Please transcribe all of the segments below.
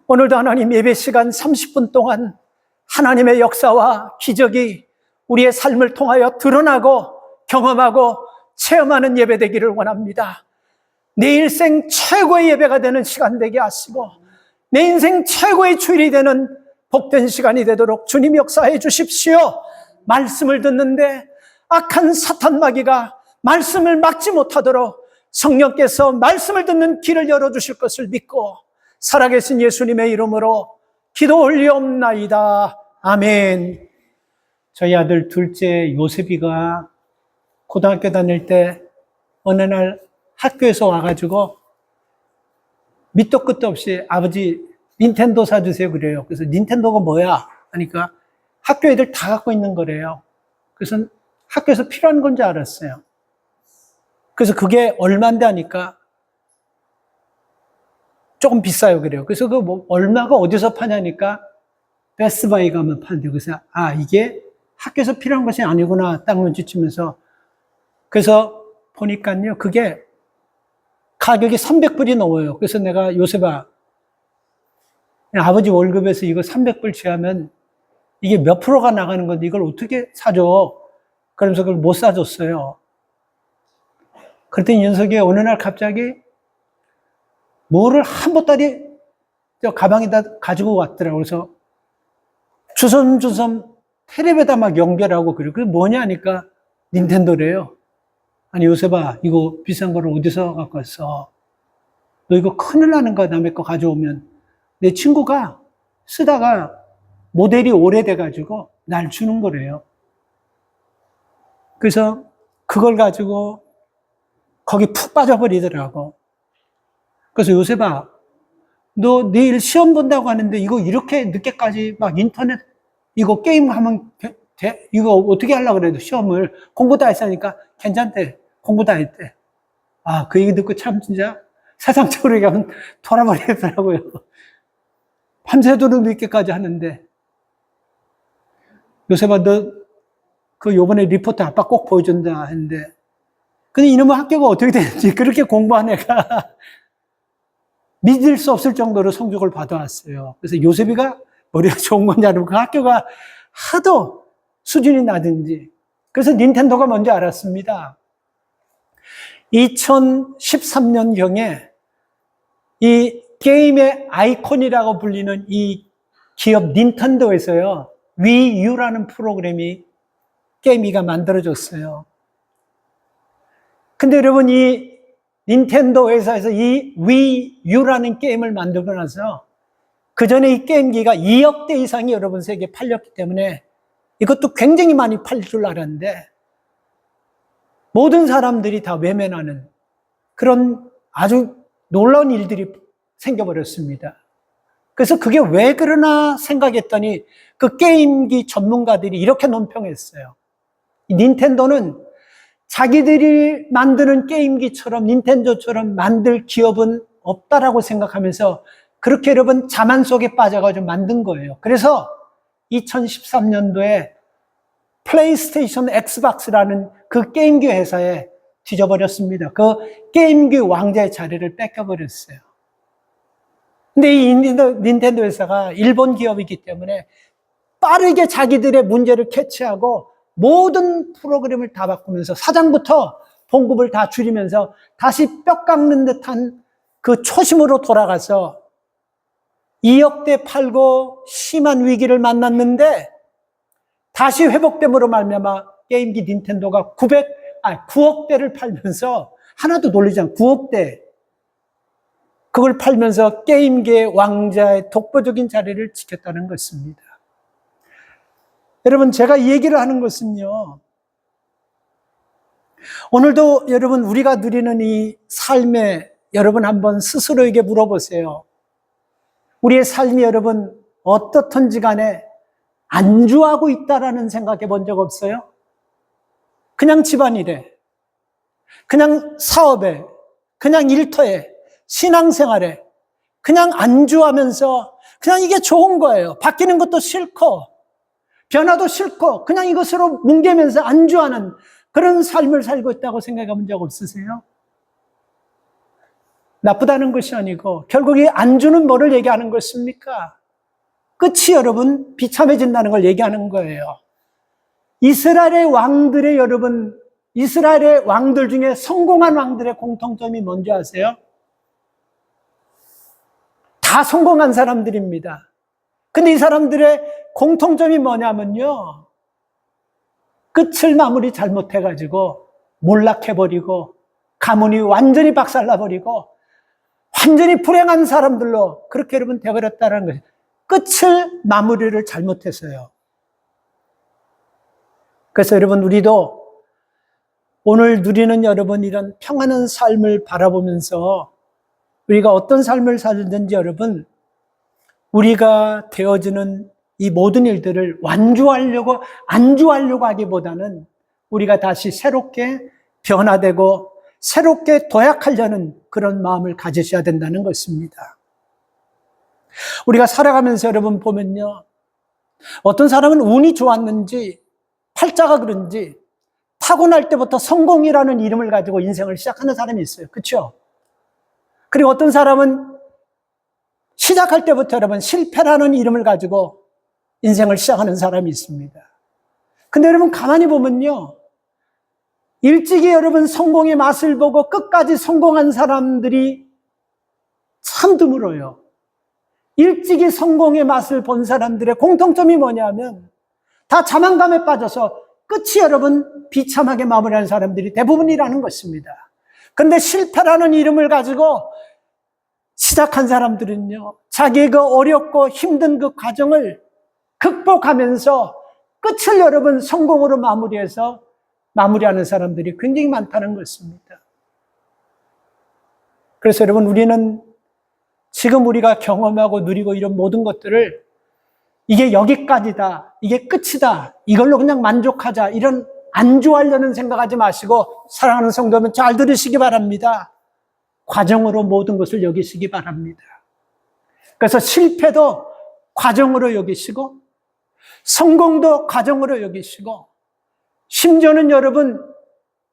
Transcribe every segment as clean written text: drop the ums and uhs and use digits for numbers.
오늘도 하나님 예배 시간 30분 동안 하나님의 역사와 기적이 우리의 삶을 통하여 드러나고 경험하고 체험하는 예배 되기를 원합니다. 내 일생 최고의 예배가 되는 시간 되게 하시고 내 인생 최고의 주일이 되는 복된 시간이 되도록 주님 역사해 주십시오. 말씀을 듣는데 악한 사탄 마귀가 말씀을 막지 못하도록 성령께서 말씀을 듣는 길을 열어주실 것을 믿고 살아계신 예수님의 이름으로 기도 올리옵나이다. 아멘. 저희 아들 둘째 요셉이가 고등학교 다닐 때 어느 날 학교에서 와가지고 밑도 끝도 없이 아버지 닌텐도 사주세요 그래요. 그래서 닌텐도가 뭐야? 하니까 학교 애들 다 갖고 있는 거래요. 그래서 학교에서 필요한 건 줄 알았어요. 그래서 그게 얼마인데 하니까 조금 비싸요 그래요. 그래서 그 뭐 얼마가 어디서 파냐니까 베스트바이 가면 판대요. 그래서 이게 학교에서 필요한 것이 아니구나 딱 눈치치면서 그래서 보니까요 그게 가격이 300불이 넘어요. 그래서 내가 요셉아 아버지 월급에서 이거 300불 취하면 이게 몇 프로가 나가는 건데 이걸 어떻게 사줘? 그러면서 그걸 못 사줬어요. 그랬더니 윤석이 어느 날 갑자기 뭐를 한 보따리 저 가방에다 가지고 왔더라고요. 그래서 주섬주섬 텔레비에다 막 연결하고 그래요. 그게 뭐냐 하니까 닌텐도래요. 아니 요셉아 이거 비싼 거를 어디서 갖고 왔어? 너 이거 큰일 나는 거야. 남의 거 가져오면. 내 친구가 쓰다가 모델이 오래돼가지고 날 주는 거래요. 그래서 그걸 가지고 거기 푹 빠져버리더라고. 그래서 요셉아 너 내일 시험 본다고 하는데 이거 이렇게 늦게까지 막 인터넷 이거 게임하면 돼? 이거 어떻게 하려고 그래도 시험을 공부 다 했으니까 괜찮대. 공부 다 했대. 그 얘기 듣고 참 진짜 세상적으로 얘기하면 돌아버리겠더라고요. 밤새도록 늦게까지 하는데 요셉아 너 그 요번에 리포트 아빠 꼭 보여준다 했는데 근데 이놈의 학교가 어떻게 되는지 그렇게 공부한 애가 믿을 수 없을 정도로 성적을 받아왔어요. 그래서 요셉이가 머리가 좋은 건지 아니면 그 학교가 하도 수준이 낮은지 그래서 닌텐도가 뭔지 알았습니다. 2013년경에 이 게임의 아이콘이라고 불리는 이 기업 닌텐도에서요 위유라는 프로그램이 게임기가 만들어졌어요. 근데 여러분 이 닌텐도 회사에서 이 위유라는 게임을 만들고 나서 그 전에 이 게임기가 2억 대 이상이 여러분 세계에 팔렸기 때문에 이것도 굉장히 많이 팔릴 줄 알았는데 모든 사람들이 다 외면하는 그런 아주 놀라운 일들이 생겨버렸습니다. 그래서 그게 왜 그러나 생각했더니 그 게임기 전문가들이 이렇게 논평했어요. 닌텐도는 자기들이 만드는 게임기처럼 닌텐도처럼 만들 기업은 없다라고 생각하면서 그렇게 여러분 자만 속에 빠져가지고 만든 거예요. 그래서 2013년도에 플레이스테이션 엑스박스라는 그 게임기 회사에 뒤져버렸습니다. 그 게임기 왕자의 자리를 뺏겨버렸어요. 근데 이 닌텐도 회사가 일본 기업이기 때문에 빠르게 자기들의 문제를 캐치하고 모든 프로그램을 다 바꾸면서 사장부터 봉급을 다 줄이면서 다시 뼈 깎는 듯한 그 초심으로 돌아가서 2억대 팔고 심한 위기를 만났는데 다시 회복됨으로 말미암아 게임기 닌텐도가 9억대를 팔면서 하나도 놀리지 않고 9억대 그걸 팔면서 게임계의 왕자의 독보적인 자리를 지켰다는 것입니다. 여러분 제가 이 얘기를 하는 것은요 오늘도 여러분 우리가 누리는 이 삶에 여러분 한번 스스로에게 물어보세요. 우리의 삶이 여러분 어떻든지 간에 안주하고 있다라는 생각해 본 적 없어요? 그냥 집안일에 그냥 사업에 그냥 일터에 신앙생활에 그냥 안주하면서 그냥 이게 좋은 거예요. 바뀌는 것도 싫고 변화도 싫고 그냥 이것으로 뭉개면서 안주하는 그런 삶을 살고 있다고 생각해 본 적 없으세요? 나쁘다는 것이 아니고 결국 이 안주는 뭐를 얘기하는 것입니까? 끝이 여러분 비참해진다는 걸 얘기하는 거예요. 이스라엘의 왕들의 여러분, 이스라엘의 왕들 중에 성공한 왕들의 공통점이 뭔지 아세요? 다 성공한 사람들입니다. 근데 이 사람들의 공통점이 뭐냐면요, 끝을 마무리 잘못해가지고 몰락해버리고 가문이 완전히 박살나버리고 완전히 불행한 사람들로 그렇게 여러분 되어버렸다는 거예요. 끝을 마무리를 잘못했어요. 그래서 여러분, 우리도 오늘 누리는 여러분 이런 평안한 삶을 바라보면서 우리가 어떤 삶을 살든지 여러분, 우리가 되어지는 이 모든 일들을 완주하려고 안주하려고 하기보다는 우리가 다시 새롭게 변화되고 새롭게 도약하려는 그런 마음을 가지셔야 된다는 것입니다. 우리가 살아가면서 여러분 보면요, 어떤 사람은 운이 좋았는지 팔자가 그런지 타고날 때부터 성공이라는 이름을 가지고 인생을 시작하는 사람이 있어요. 그렇죠? 그리고 어떤 사람은 시작할 때부터 여러분 실패라는 이름을 가지고 인생을 시작하는 사람이 있습니다. 근데 여러분 가만히 보면요, 일찍이 여러분 성공의 맛을 보고 끝까지 성공한 사람들이 참 드물어요. 일찍이 성공의 맛을 본 사람들의 공통점이 뭐냐면 다 자만감에 빠져서 끝이 여러분 비참하게 마무리하는 사람들이 대부분이라는 것입니다. 그런데 실패라는 이름을 가지고 시작한 사람들은요, 자기의 그 어렵고 힘든 그 과정을 극복하면서 끝을 여러분 성공으로 마무리하는 사람들이 굉장히 많다는 것입니다. 그래서 여러분, 우리는 지금 우리가 경험하고 누리고 이런 모든 것들을 이게 여기까지다, 이게 끝이다, 이걸로 그냥 만족하자, 이런 안주하려는 생각하지 마시고, 사랑하는 성도분 잘 들으시기 바랍니다. 과정으로 모든 것을 여기시기 바랍니다. 그래서 실패도 과정으로 여기시고 성공도 과정으로 여기시고, 심지어는 여러분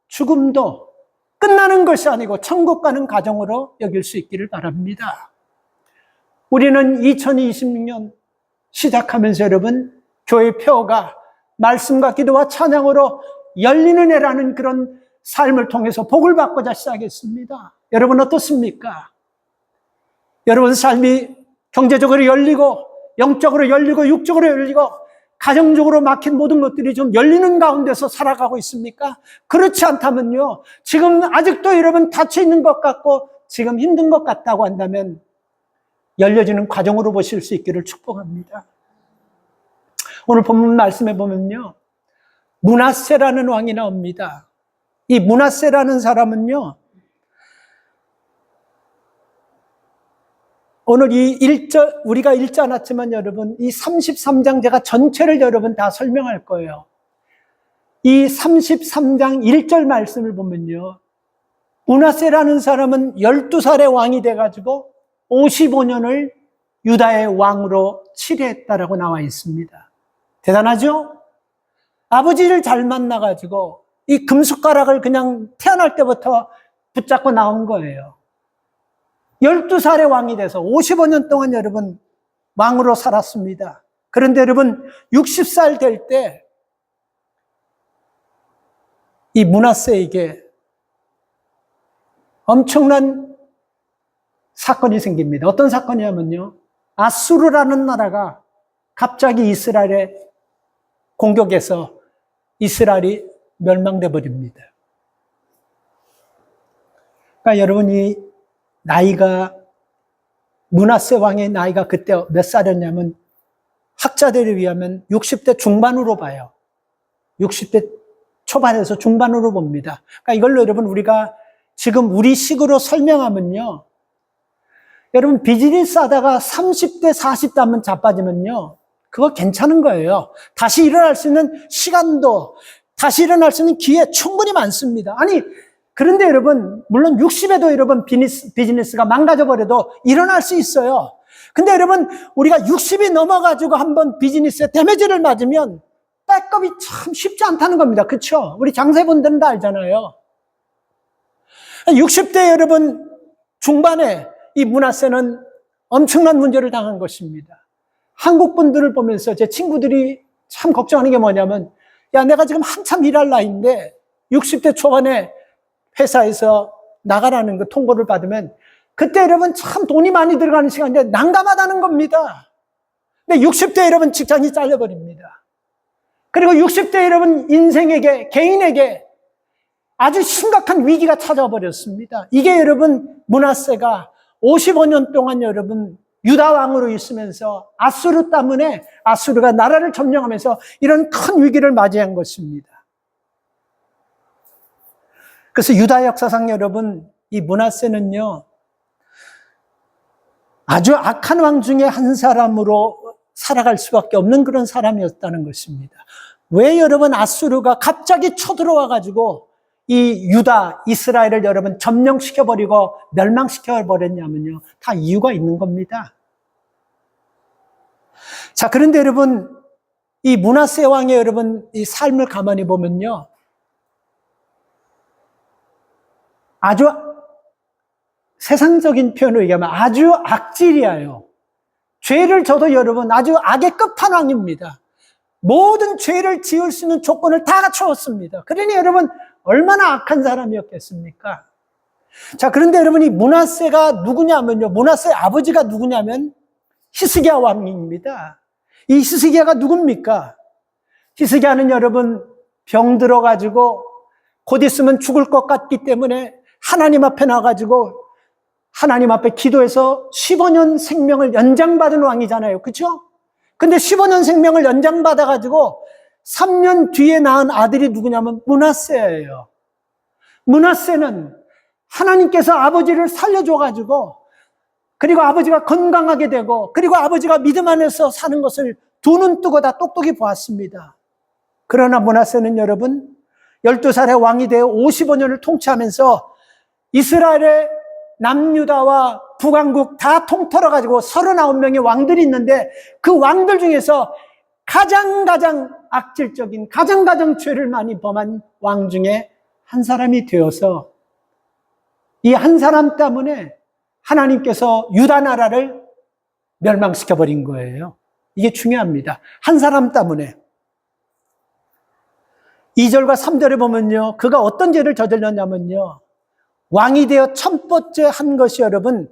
죽음도 끝나는 것이 아니고 천국 가는 과정으로 여길 수 있기를 바랍니다. 우리는 2026년 시작하면서 여러분 교회 표어가 말씀과 기도와 찬양으로 열리는 해라는 그런 삶을 통해서 복을 받고자 시작했습니다. 여러분 어떻습니까? 여러분 삶이 경제적으로 열리고 영적으로 열리고 육적으로 열리고 가정적으로 막힌 모든 것들이 좀 열리는 가운데서 살아가고 있습니까? 그렇지 않다면요, 지금 아직도 여러분 닫혀있는 것 같고 지금 힘든 것 같다고 한다면 열려지는 과정으로 보실 수 있기를 축복합니다. 오늘 본문 말씀에 보면요, 므낫세라는 왕이 나옵니다. 이 므낫세라는 사람은요, 오늘 이 1절, 우리가 읽지 않았지만 여러분, 이 33장 제가 전체를 여러분 다 설명할 거예요. 이 33장 1절 말씀을 보면요, 므낫세라는 사람은 12살의 왕이 돼가지고 55년을 유다의 왕으로 치리했다라고 나와 있습니다. 대단하죠? 아버지를 잘 만나가지고 이 금숟가락을 그냥 태어날 때부터 붙잡고 나온 거예요. 12살의 왕이 돼서 55년 동안 여러분 왕으로 살았습니다. 그런데 여러분 60살 될 때 이 므낫세에게 엄청난 사건이 생깁니다. 어떤 사건이냐면요, 아수르라는 나라가 갑자기 이스라엘에 공격해서 이스라엘이 멸망돼 버립니다. 그러니까 여러분이 나이가, 므낫세 왕의 나이가 그때 몇 살이었냐면 학자들에 의하면 60대 중반으로 봐요. 60대 초반에서 중반으로 봅니다. 그러니까 이걸로 여러분 우리가 지금 우리 식으로 설명하면요, 여러분 비즈니스 하다가 30대 40대 한번 자빠지면요, 그거 괜찮은 거예요. 다시 일어날 수 있는 시간도, 다시 일어날 수 있는 기회 충분히 많습니다. 아니 그런데 여러분, 물론 60에도 여러분 비즈니스가 망가져버려도 일어날 수 있어요. 근데 여러분, 우리가 60이 넘어가지고 한번 비즈니스에 데미지를 맞으면 백업이 참 쉽지 않다는 겁니다. 그렇죠? 우리 장세분들은 다 알잖아요. 60대 여러분 중반에 이 므낫세는 엄청난 문제를 당한 것입니다. 한국 분들을 보면서 제 친구들이 참 걱정하는 게 뭐냐면, 야, 내가 지금 한참 일할 나이인데 60대 초반에 회사에서 나가라는 그 통보를 받으면 그때 여러분 참 돈이 많이 들어가는 시간인데 난감하다는 겁니다. 근데 60대 여러분 직장이 잘려버립니다. 그리고 60대 여러분 인생에게, 개인에게 아주 심각한 위기가 찾아버렸습니다. 이게 여러분 므낫세가 55년 동안 여러분 유다 왕으로 있으면서 아수르 때문에 아수르가 나라를 점령하면서 이런 큰 위기를 맞이한 것입니다. 그래서 유다 역사상 여러분 이 므낫세는요 아주 악한 왕 중에 한 사람으로 살아갈 수밖에 없는 그런 사람이었다는 것입니다. 왜 여러분 아수르가 갑자기 쳐들어와 가지고 이 유다, 이스라엘을 여러분 점령시켜버리고 멸망시켜버렸냐면요. 다 이유가 있는 겁니다. 자, 그런데 여러분, 이 므낫세 왕의 여러분, 이 삶을 가만히 보면요. 아주 세상적인 표현으로 얘기하면 아주 악질이에요. 죄를 져도 여러분 아주 악의 끝판왕입니다. 모든 죄를 지을 수 있는 조건을 다 갖추었습니다. 그러니 여러분 얼마나 악한 사람이었겠습니까? 자, 그런데 여러분 이 므낫세가 누구냐면요. 므낫세의 아버지가 누구냐면 히스기야 왕입니다. 이 히스기야가 누굽니까? 히스기야는 여러분 병 들어가지고 곧 있으면 죽을 것 같기 때문에 하나님 앞에 나가지고 하나님 앞에 기도해서 15년 생명을 연장받은 왕이잖아요. 그렇죠? 근데 15년 생명을 연장받아가지고 3년 뒤에 낳은 아들이 누구냐면 므낫세예요. 므낫세는 하나님께서 아버지를 살려줘가지고 그리고 아버지가 건강하게 되고 그리고 아버지가 믿음 안에서 사는 것을 두 눈 뜨고 다 똑똑히 보았습니다. 그러나 므낫세는 여러분 12살의 왕이 되어 55년을 통치하면서 이스라엘의 남유다와 북왕국 다 통틀어가지고 39명의 왕들이 있는데 그 왕들 중에서 가장 악질적인 가장 죄를 많이 범한 왕 중에 한 사람이 되어서 이 한 사람 때문에 하나님께서 유다 나라를 멸망시켜버린 거예요. 이게 중요합니다. 한 사람 때문에. 2절과 3절에 보면요. 그가 어떤 죄를 저질렀냐면요. 왕이 되어 첫 번째 한 것이 여러분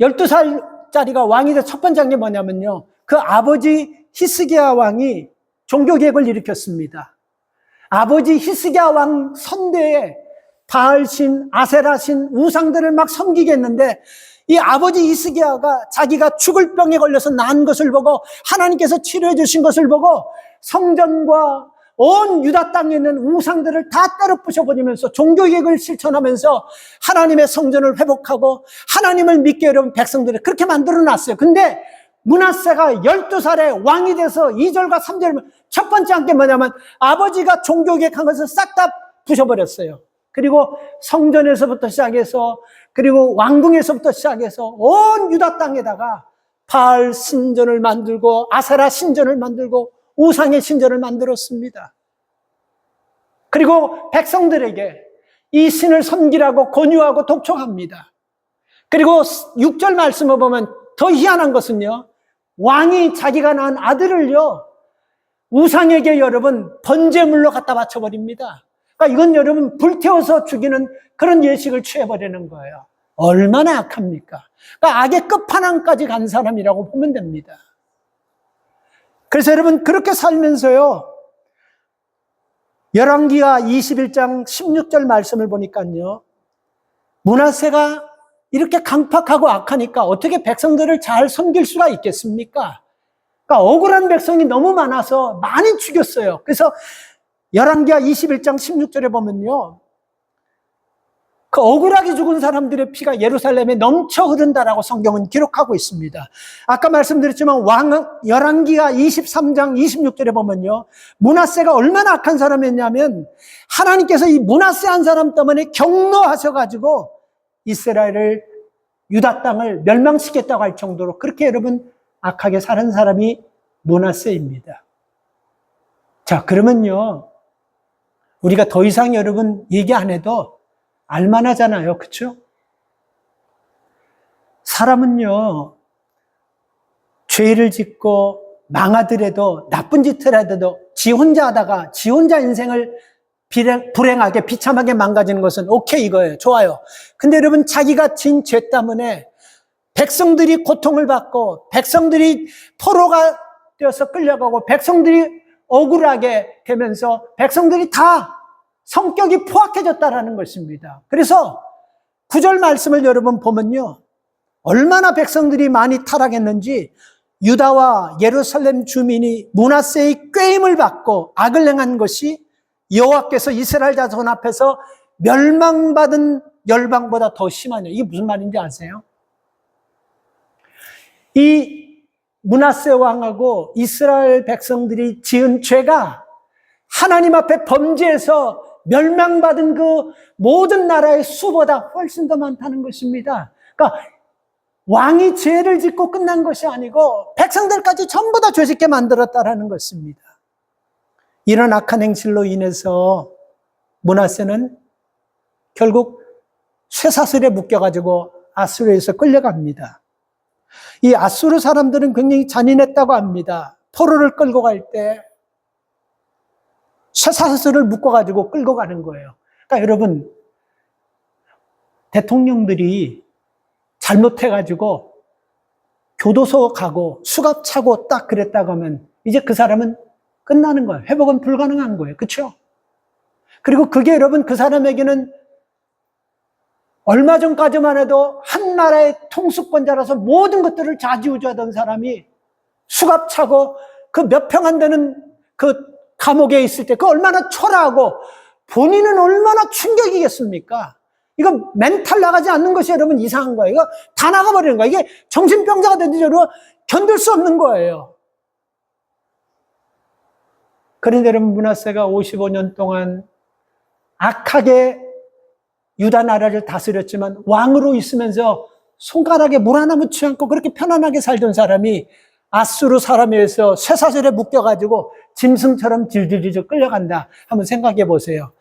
12살짜리가 왕이 되어 첫 번째 한 게 뭐냐면요. 그 아버지 히스기야 왕이 종교개혁을 일으켰습니다. 아버지 히스기야 왕 선대에 바알신, 아세라신, 우상들을 막 섬기겠는데 이 아버지 히스기야가 자기가 죽을 병에 걸려서 난 것을 보고 하나님께서 치료해 주신 것을 보고 성전과 온 유다 땅에 있는 우상들을 다 따로 부셔버리면서 종교개혁을 실천하면서 하나님의 성전을 회복하고 하나님을 믿게 여러분 백성들을 그렇게 만들어놨어요. 근데 므낫세가 12살에 왕이 돼서 2절과 3절 첫 번째 한 게 뭐냐면 아버지가 종교개혁한 것을 싹 다 부셔버렸어요. 그리고 성전에서부터 시작해서 그리고 왕궁에서부터 시작해서 온 유다 땅에다가 바알 신전을 만들고 아세라 신전을 만들고 우상의 신전을 만들었습니다. 그리고 백성들에게 이 신을 섬기라고 권유하고 독촉합니다. 그리고 6절 말씀을 보면 더 희한한 것은요. 왕이 자기가 낳은 아들을요. 우상에게 여러분 번제물로 갖다 바쳐버립니다. 그러니까 이건 여러분 불태워서 죽이는 그런 예식을 취해버리는 거예요. 얼마나 악합니까? 그러니까 악의 끝판왕까지 간 사람이라고 보면 됩니다. 그래서 여러분 그렇게 살면서요. 열왕기하 21장 16절 말씀을 보니까요. 므낫세가 이렇게 강팍하고 악하니까 어떻게 백성들을 잘 섬길 수가 있겠습니까? 그러니까 억울한 백성이 너무 많아서 많이 죽였어요. 그래서 열왕기하 21장 16절에 보면요. 그 억울하게 죽은 사람들의 피가 예루살렘에 넘쳐 흐른다라고 성경은 기록하고 있습니다. 아까 말씀드렸지만 열왕기하 23장 26절에 보면요. 므낫세가 얼마나 악한 사람이었냐면 하나님께서 이 므낫세 한 사람 때문에 경노하셔가지고 이스라엘을 유다 땅을 멸망시켰다고 할 정도로 그렇게 여러분 악하게 사는 사람이 므낫세입니다. 자, 그러면요. 우리가 더 이상 여러분 얘기 안 해도 알만하잖아요. 그렇죠? 사람은요, 죄를 짓고 망하더라도, 나쁜 짓을 하더라도 지 혼자 하다가 지 혼자 인생을 불행하게 비참하게 망가지는 것은 오케이 이거예요. 좋아요. 근데 여러분, 자기가 진 죄 때문에 백성들이 고통을 받고 백성들이 포로가 되어서 끌려가고 백성들이 억울하게 되면서 백성들이 다 성격이 포악해졌다라는 것입니다. 그래서 9절 말씀을 여러분 보면요, 얼마나 백성들이 많이 타락했는지, 유다와 예루살렘 주민이 므낫세의 꾀임을 받고 악을 행한 것이 여호와께서 이스라엘 자손 앞에서 멸망받은 열방보다 더 심하냐. 이게 무슨 말인지 아세요? 이 므낫세 왕하고 이스라엘 백성들이 지은 죄가 하나님 앞에 범죄해서 멸망받은 그 모든 나라의 수보다 훨씬 더 많다는 것입니다. 그러니까 왕이 죄를 짓고 끝난 것이 아니고 백성들까지 전부 다 죄짓게 만들었다라는 것입니다. 이런 악한 행실로 인해서 므낫세는 결국 쇠사슬에 묶여가지고 아수르에서 끌려갑니다. 이 아수르 사람들은 굉장히 잔인했다고 합니다. 포로를 끌고 갈 때 쇠사슬을 묶어가지고 끌고 가는 거예요. 그러니까 여러분, 대통령들이 잘못해가지고 교도소 가고 수갑 차고 딱 그랬다고 하면 이제 그 사람은 끝나는 거예요. 회복은 불가능한 거예요. 그렇죠? 그리고 그게 여러분, 그 사람에게는 얼마 전까지만 해도 한 나라의 통수권자라서 모든 것들을 좌지우지하던 사람이 수갑 차고 그 몇 평 안 되는 그 감옥에 있을 때 그 얼마나 초라하고 본인은 얼마나 충격이겠습니까? 이거 멘탈 나가지 않는 것이 여러분 이상한 거예요. 이거 다 나가버리는 거예요. 이게 정신병자가 되든지 여러분 견딜 수 없는 거예요. 그런데 여러분, 므낫세가 55년 동안 악하게 유다 나라를 다스렸지만 왕으로 있으면서 손가락에 물 하나 묻지 않고 그렇게 편안하게 살던 사람이 아수르 사람에 의해서 쇠사슬에 묶여가지고 짐승처럼 질질질 끌려간다. 한번 생각해 보세요.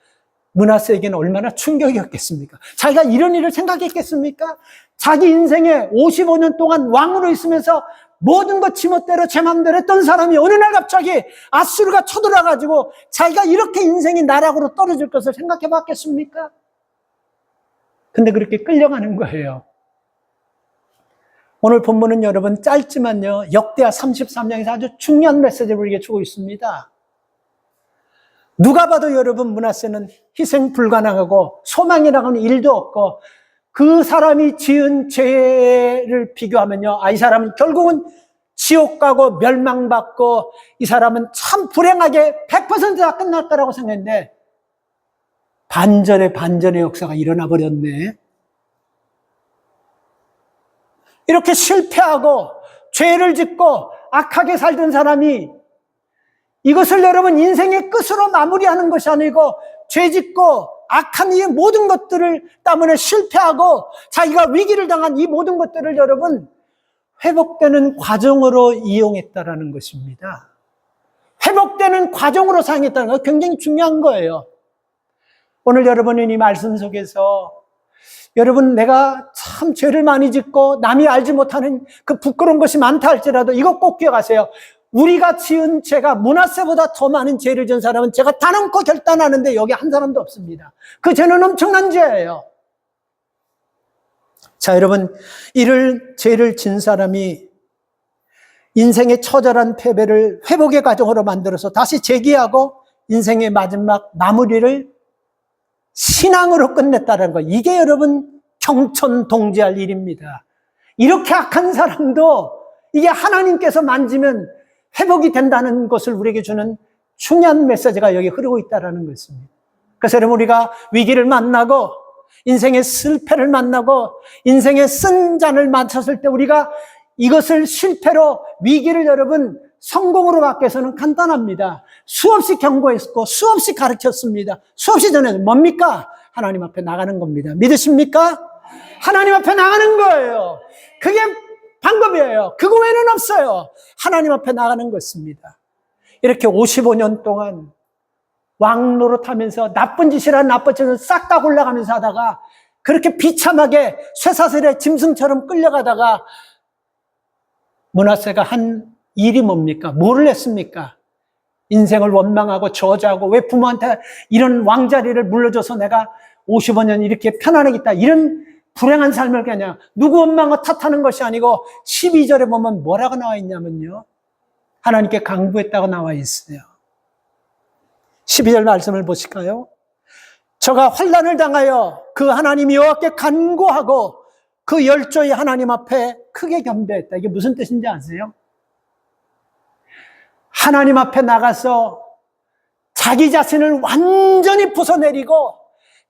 므낫세에게는 얼마나 충격이었겠습니까? 자기가 이런 일을 생각했겠습니까? 자기 인생에 55년 동안 왕으로 있으면서 모든 것 지멋대로 제 맘대로 했던 사람이 어느 날 갑자기 아수르가 쳐들어가지고 자기가 이렇게 인생이 나락으로 떨어질 것을 생각해 봤겠습니까? 근데 그렇게 끌려가는 거예요. 오늘 본문은 여러분 짧지만요, 역대하 33장에서 아주 중요한 메시지를 우리에게 주고 있습니다. 누가 봐도 여러분, 므낫세는 희생 불가능하고 소망이라고는 일도 없고 그 사람이 지은 죄를 비교하면요, 이 사람은 결국은 지옥 가고 멸망받고 이 사람은 참 불행하게 100% 다 끝났다라고 생각했는데 반전의 역사가 일어나 버렸네. 이렇게 실패하고 죄를 짓고 악하게 살던 사람이 이것을 여러분 인생의 끝으로 마무리하는 것이 아니고 죄 짓고 악한 이 모든 것들을 때문에 실패하고 자기가 위기를 당한 이 모든 것들을 여러분 회복되는 과정으로 이용했다라는 것입니다. 회복되는 과정으로 사용했다는 것 굉장히 중요한 거예요. 오늘 여러분은 이 말씀 속에서 여러분, 내가 참 죄를 많이 짓고 남이 알지 못하는 그 부끄러운 것이 많다 할지라도 이거 꼭 기억하세요. 우리가 지은 죄가 므낫세보다 더 많은 죄를 지은 사람은 제가 단언코 결단하는데 여기 한 사람도 없습니다. 그 죄는 엄청난 죄예요. 자, 여러분, 죄를 진 사람이 인생의 처절한 패배를 회복의 과정으로 만들어서 다시 재기하고 인생의 마지막 마무리를 신앙으로 끝냈다는 거. 이게 여러분 경천동지할 일입니다. 이렇게 악한 사람도 이게 하나님께서 만지면 회복이 된다는 것을 우리에게 주는 중요한 메시지가 여기 흐르고 있다는 것입니다. 그래서 여러분, 우리가 위기를 만나고 인생의 실패를 만나고 인생의 쓴 잔을 마셨을 때 우리가 이것을 실패로 위기를 여러분 성공으로 바뀌어서는 간단합니다. 수없이 경고했고 수없이 가르쳤습니다. 수없이 전해서 뭡니까? 하나님 앞에 나가는 겁니다. 믿으십니까? 하나님 앞에 나가는 거예요. 그게 방법이에요. 그거 외에는 없어요. 하나님 앞에 나가는 것입니다. 이렇게 55년 동안 왕 노릇하면서 나쁜 짓이란 나쁜 짓을 싹 다 골라가면서 하다가 그렇게 비참하게 쇠사슬에 짐승처럼 끌려가다가 므낫세가 한 일이 뭡니까? 뭐를 했습니까? 인생을 원망하고 저주하고 왜 부모한테 이런 왕자리를 물려줘서 내가 55년 이렇게 편안하게 있다. 이런 불행한 삶을 그냥 누구 원망을 탓하는 것이 아니고 12절에 보면 뭐라고 나와 있냐면요. 하나님께 강구했다고 나와 있어요. 12절 말씀을 보실까요? 저가 환난을 당하여 그 하나님 여호와께 간구하고 그 열조의 하나님 앞에 크게 겸비했다. 이게 무슨 뜻인지 아세요? 하나님 앞에 나가서 자기 자신을 완전히 부숴내리고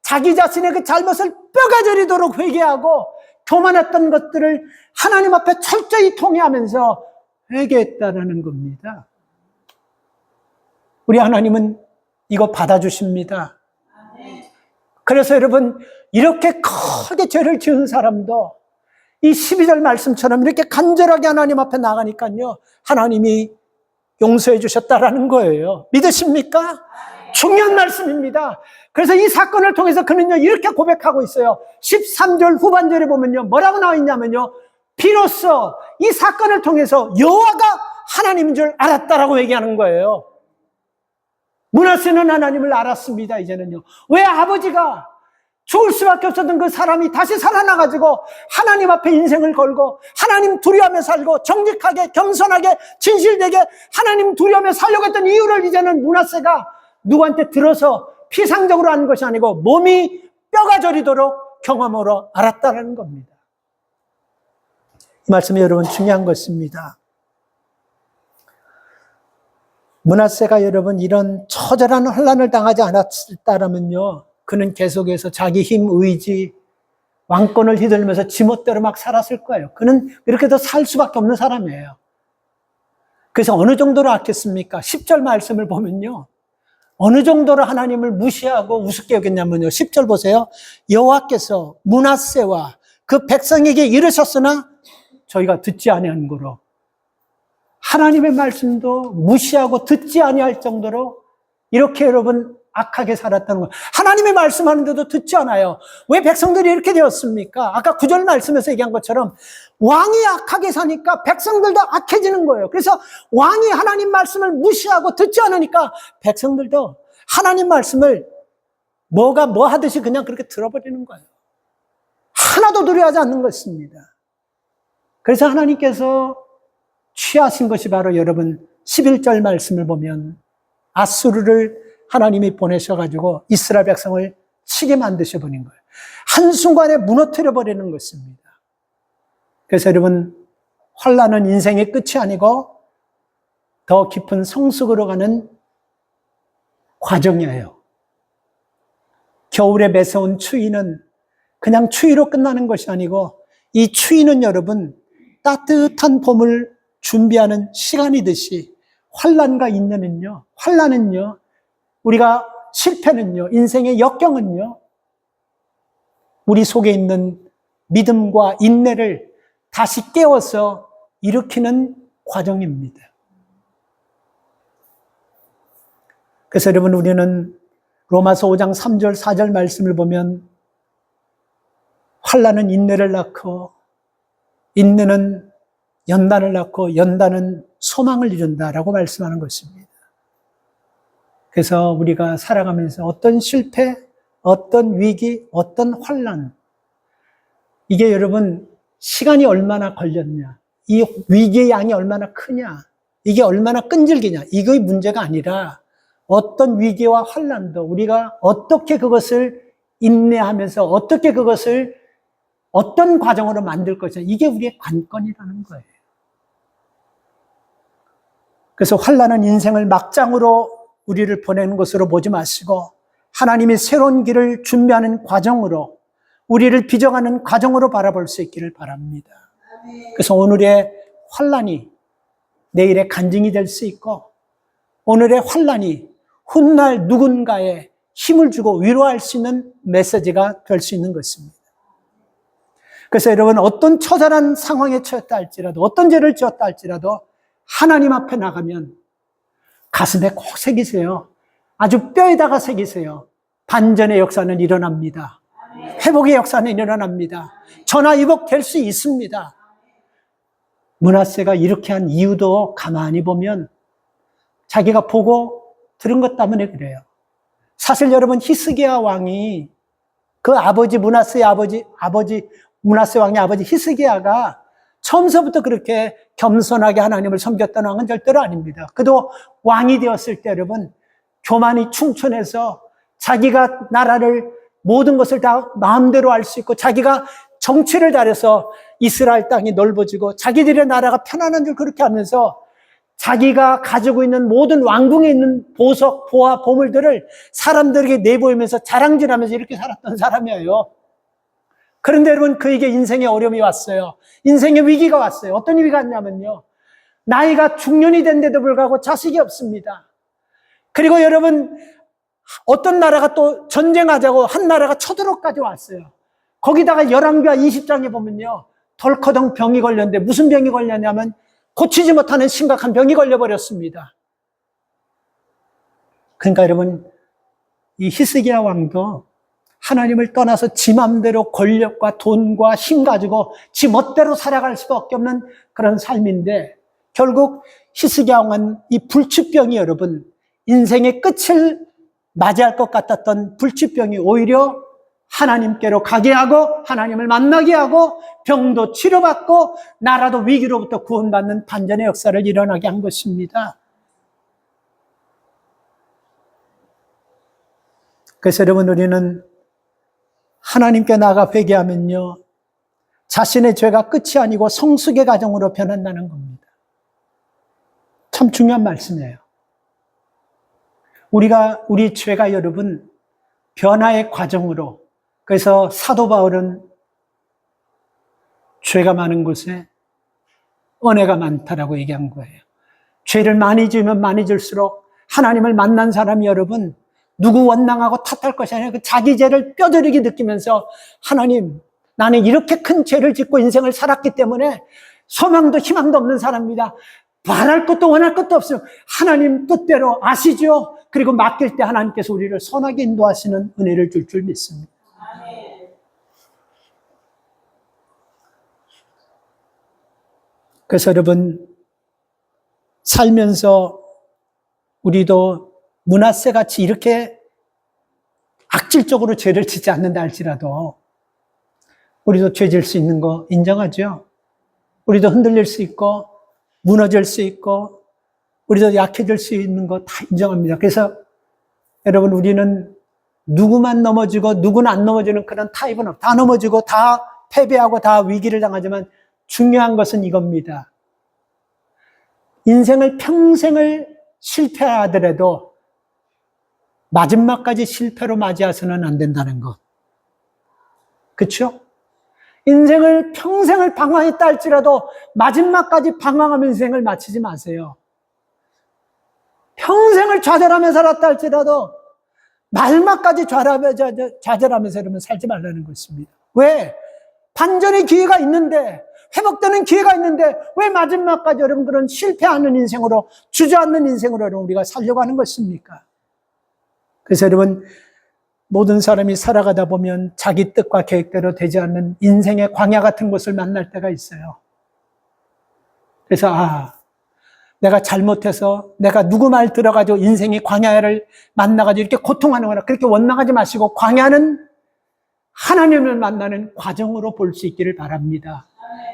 자기 자신의 그 잘못을 뼈가 저리도록 회개하고 교만했던 것들을 하나님 앞에 철저히 통회하면서 회개했다라는 겁니다. 우리 하나님은 이거 받아주십니다. 그래서 여러분 이렇게 크게 죄를 지은 사람도 이 12절 말씀처럼 이렇게 간절하게 하나님 앞에 나가니까요. 하나님이 용서해 주셨다라는 거예요. 믿으십니까? 중요한 말씀입니다. 그래서 이 사건을 통해서 그는요 이렇게 고백하고 있어요. 13절 후반절에 보면요 뭐라고 나와 있냐면요. 비로소 이 사건을 통해서 여호와가 하나님인 줄 알았다라고 얘기하는 거예요. 므낫세는 하나님을 알았습니다. 이제는요. 왜 아버지가 죽을 수밖에 없었던 그 사람이 다시 살아나가지고 하나님 앞에 인생을 걸고 하나님 두려워하며 살고 정직하게 겸손하게 진실되게 하나님 두려워하며 살려고 했던 이유를 이제는 므낫세가 누구한테 들어서 피상적으로 하는 것이 아니고 몸이 뼈가 저리도록 경험으로 알았다는 겁니다. 이 말씀이 여러분 중요한 것입니다. 므낫세가 여러분 이런 처절한 환난을 당하지 않았다면요 그는 계속해서 자기 힘, 의지, 왕권을 휘둘면서 지멋대로 막 살았을 거예요. 그는 이렇게도 살 수밖에 없는 사람이에요. 그래서 어느 정도로 악했습니까? 10절 말씀을 보면요. 어느 정도로 하나님을 무시하고 우습게 여겼냐면요. 10절 보세요. 여호와께서 므낫세와 그 백성에게 이르셨으나 저희가 듣지 아니한 거로 하나님의 말씀도 무시하고 듣지 아니할 정도로 이렇게 여러분 악하게 살았다는 거예요. 하나님의 말씀하는데도 듣지 않아요. 왜 백성들이 이렇게 되었습니까? 아까 9절 말씀에서 얘기한 것처럼 왕이 악하게 사니까 백성들도 악해지는 거예요. 그래서 왕이 하나님 말씀을 무시하고 듣지 않으니까 백성들도 하나님 말씀을 뭐가 뭐 하듯이 그냥 그렇게 들어버리는 거예요. 하나도 두려워하지 않는 것입니다. 그래서 하나님께서 취하신 것이 바로 여러분 11절 말씀을 보면 아수르를 하나님이 보내셔가지고 이스라엘 백성을 치게 만드셔버린 거예요. 한순간에 무너뜨려버리는 것입니다. 그래서 여러분 환난은 인생의 끝이 아니고 더 깊은 성숙으로 가는 과정이에요. 겨울에 매서운 추위는 그냥 추위로 끝나는 것이 아니고 이 추위는 여러분 따뜻한 봄을 준비하는 시간이듯이 환난과 인내는요, 환난은요, 우리가 실패는요, 인생의 역경은요, 우리 속에 있는 믿음과 인내를 다시 깨워서 일으키는 과정입니다. 그래서 여러분 우리는 로마서 5장 3절 4절 말씀을 보면 환난은 인내를 낳고 인내는 연단을 낳고 연단은 소망을 이룬다라고 말씀하는 것입니다. 그래서 우리가 살아가면서 어떤 실패, 어떤 위기, 어떤 환난, 이게 여러분 시간이 얼마나 걸렸냐, 이 위기의 양이 얼마나 크냐, 이게 얼마나 끈질기냐, 이거의 문제가 아니라 어떤 위기와 환난도 우리가 어떻게 그것을 인내하면서 어떻게 그것을 어떤 과정으로 만들 것이냐, 이게 우리의 관건이라는 거예요. 그래서 환난은 인생을 막장으로 우리를 보내는 것으로 보지 마시고 하나님이 새로운 길을 준비하는 과정으로 우리를 빚어가는 과정으로 바라볼 수 있기를 바랍니다. 그래서 오늘의 환난이 내일의 간증이 될 수 있고 오늘의 환난이 훗날 누군가에 힘을 주고 위로할 수 있는 메시지가 될 수 있는 것입니다. 그래서 여러분 어떤 처절한 상황에 처했다 할지라도 어떤 죄를 지었다 할지라도 하나님 앞에 나가면 가슴에 꼭 새기세요. 아주 뼈에다가 새기세요. 반전의 역사는 일어납니다. 회복의 역사는 일어납니다. 전화위복될 수 있습니다. 므낫세가 이렇게 한 이유도 가만히 보면 자기가 보고 들은 것 때문에 그래요. 사실 여러분, 히스기야 왕이 그 아버지 므낫세의 아버지 므낫세 왕의 아버지 히스기야가 처음서부터 그렇게 겸손하게 하나님을 섬겼던 왕은 절대로 아닙니다. 그도 왕이 되었을 때 여러분, 교만이 충천해서 자기가 나라를 모든 것을 다 마음대로 알 수 있고 자기가 정치를 잘해서 이스라엘 땅이 넓어지고 자기들의 나라가 편안한 줄 그렇게 하면서 자기가 가지고 있는 모든 왕궁에 있는 보석, 보화, 보물들을 사람들에게 내보이면서 자랑질하면서 이렇게 살았던 사람이에요. 그런데 여러분, 그에게 인생의 어려움이 왔어요. 인생의 위기가 왔어요. 어떤 위기가 왔냐면요, 나이가 중년이 된데도 불구하고 자식이 없습니다. 그리고 여러분, 어떤 나라가 또 전쟁하자고 한 나라가 쳐들어까지 왔어요. 거기다가 열왕기하 20장에 보면요, 덜커덩 병이 걸렸는데 무슨 병이 걸렸냐면 고치지 못하는 심각한 병이 걸려버렸습니다. 그러니까 여러분, 이 히스기야 왕도 하나님을 떠나서 지 맘대로 권력과 돈과 힘 가지고 지 멋대로 살아갈 수밖에 없는 그런 삶인데, 결국 히스기야 왕은 이 불치병이 여러분, 인생의 끝을 맞이할 것 같았던 불치병이 오히려 하나님께로 가게 하고 하나님을 만나게 하고 병도 치료받고 나라도 위기로부터 구원받는 반전의 역사를 일어나게 한 것입니다. 그래서 여러분, 우리는 하나님께 나아가 회개하면요, 자신의 죄가 끝이 아니고 성숙의 과정으로 변한다는 겁니다. 참 중요한 말씀이에요. 우리 죄가 여러분, 변화의 과정으로, 그래서 사도 바울은 죄가 많은 곳에 은혜가 많다라고 얘기한 거예요. 죄를 많이 지으면 많이 질수록 하나님을 만난 사람이 여러분, 누구 원망하고 탓할 것이 아니라 그 자기 죄를 뼈저리게 느끼면서, 하나님, 나는 이렇게 큰 죄를 짓고 인생을 살았기 때문에 소망도 희망도 없는 사람입니다. 바랄 것도 원할 것도 없어요. 하나님 뜻대로 아시죠? 그리고 맡길 때 하나님께서 우리를 선하게 인도하시는 은혜를 줄 믿습니다. 그래서 여러분, 살면서 우리도 므낫세 같이 이렇게 악질적으로 죄를 짓지 않는다 할지라도 우리도 죄 질 수 있는 거 인정하죠? 우리도 흔들릴 수 있고 무너질 수 있고 우리도 약해질 수 있는 거 다 인정합니다. 그래서 여러분, 우리는 누구만 넘어지고 누구는 안 넘어지는 그런 타입은 없다. 다 넘어지고 다 패배하고 다 위기를 당하지만 중요한 것은 이겁니다. 인생을 평생을 실패하더라도 마지막까지 실패로 맞이해서는 안 된다는 것. 그렇죠? 인생을 평생을 방황했다 할지라도 마지막까지 방황하면서 인생을 마치지 마세요. 평생을 좌절하며 살았다 할지라도 마지막까지 좌절하면서 여러분 살지 말라는 것입니다. 왜? 반전의 기회가 있는데, 회복되는 기회가 있는데 왜 마지막까지 여러분 그런 실패하는 인생으로, 주저앉는 인생으로 여러분 우리가 살려고 하는 것입니까? 그래서 여러분, 모든 사람이 살아가다 보면 자기 뜻과 계획대로 되지 않는 인생의 광야 같은 곳을 만날 때가 있어요. 그래서 내가 잘못해서 내가 누구 말 들어가지고 인생의 광야를 만나가지고 이렇게 고통하는구나, 그렇게 원망하지 마시고 광야는 하나님을 만나는 과정으로 볼 수 있기를 바랍니다.